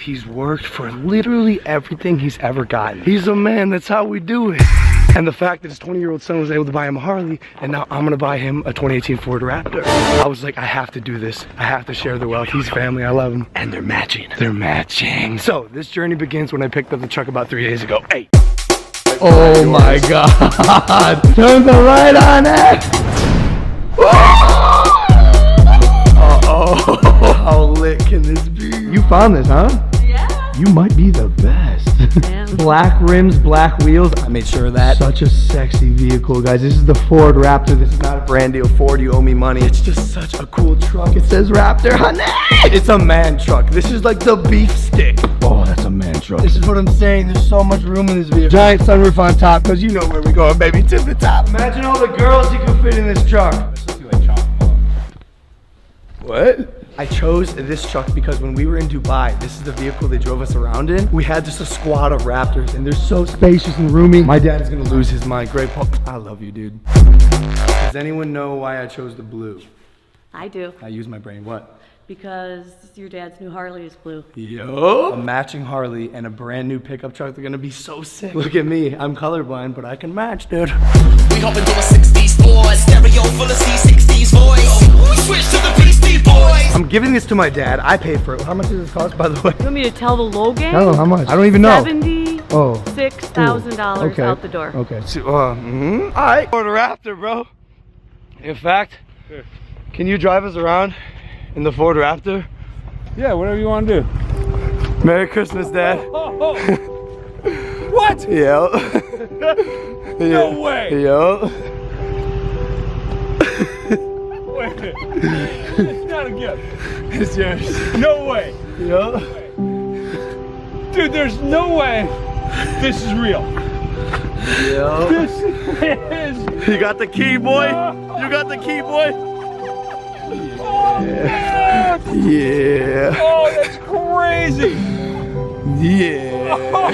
he's worked for literally everything he's ever gotten. He's a man, that's how we do it. And the fact that his 20-year-old son was able to buy him a Harley, and now I'm gonna buy him a 2018 Ford Raptor. I was like, I have to do this. I have to share the wealth. He's family, I love him. And they're matching. They're matching. So this journey begins when I picked up the truck about 3 days ago. Hey. Oh my God. Turn the light on it. Oh, how lit can this be? You found this, huh? Yeah. You might be the best. Man. Black rims, black wheels. I made sure of that. Such a sexy vehicle, guys. This is the Ford Raptor. This is not a Brand deal, Ford, you owe me money. It's just such a cool truck. It says Raptor, honey. It's a man truck. This is like the beef stick. Oh, that's a man truck. This is what I'm saying. There's so much room in this vehicle. Giant sunroof on top, because you know where we're going, baby. To the top. Imagine all the girls you can fit in this truck. What? I chose this truck because when we were in Dubai, this is the vehicle they drove us around in. We had just a squad of Raptors, and they're so Spacious and roomy. My dad is gonna lose his mind. Great Paul. I love you, dude. Does anyone know why I chose the blue? I do. I use my brain. What? Because your dad's new Harley is blue. Yo! A matching Harley and a brand new pickup truck. They're gonna be so sick. Look at me. I'm colorblind, but I can match, dude. We hop into a 60s Ford, stereo full of C60s voice. We switch to the Beastie Boys. I'm giving this to my dad. I paid for it. How much does this cost, by the way? You want me to tell the Logan? I don't know how much. I don't even know. $76,000 Okay. out the door. Okay. All right. Ford Raptor, bro. In fact, can you drive us around in the Ford Raptor? Yeah, whatever you want to do. Merry Christmas, Dad. What? Yo. No way. Yo. Wait. It's not a gift. It's yours. No way. Yo. Dude, there's no way this is real. Yo. This is... You got the key, boy? You got the key, boy? Oh, man. Yeah. Oh, that's crazy. Yeah. Oh,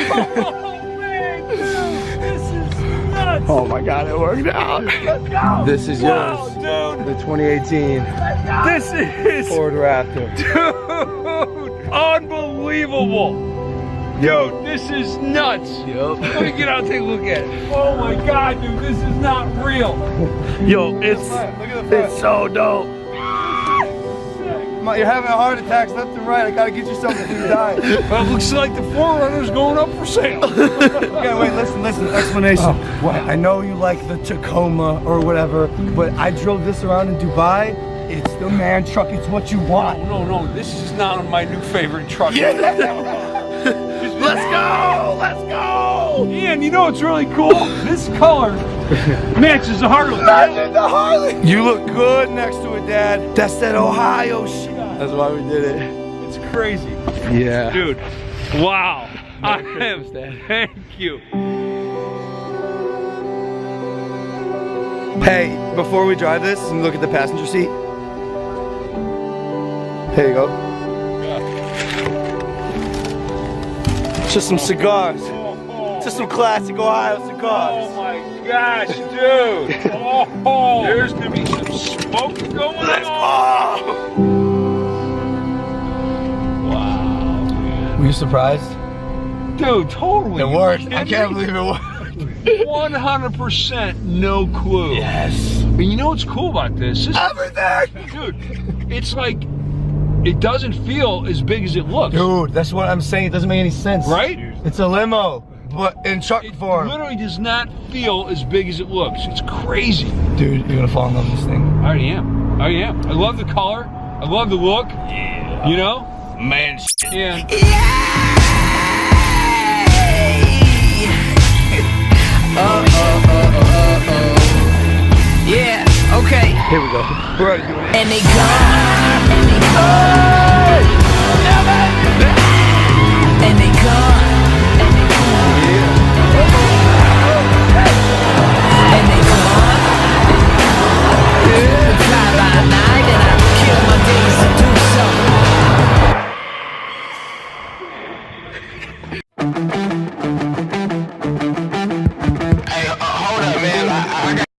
man, dude. This is nuts. Oh my God, it worked out. Let's go. This is Wow, yours. dude. The 2018 This is... Ford Raptor. Dude, unbelievable. Dude, this is nuts. Yup. Let me get out and take a look at it. Oh my God, dude, this is not real. Yo, it's so dope. You're having heart attacks left and right. I gotta get you something before you die. Well, it looks like the Forerunner's going up for sale. Okay, wait, listen, explanation. What? I know you like the Tacoma or whatever, but I drove this around in Dubai. It's the man truck, it's what you want. No, this is not my new favorite truck. Let's go! Let's go! And you know what's really cool? This color matches the Harley. Imagine the Harley! You look good next to it, Dad. That's that Ohio shit. That's why we did it. It's crazy. Yeah. Dude, wow. I am, Dad. thank you. Hey, before we drive this, and look at the passenger seat. Here you go. Just some cigars. Just some classic Ohio cigars. Oh my gosh, dude. Oh, there's gonna be some smoke going Let's on. go! Wow, man. Were you surprised? Dude, totally. It worked. I can't believe it worked. 100% no clue. Yes. And you know what's cool about this? Everything! Dude, it's like, it doesn't feel as big as it looks. Dude, that's what I'm saying. It doesn't make any sense. Right? It's a limo, but in truck It form. literally does not feel as big as it looks. It's crazy. Dude, you're gonna fall in love with this thing. I already am. I love the color. I love the look. Yeah. You know? Man, Yeah. Yeah, okay. here we go. We're already doing it. And they gone. And they gone. And they gone.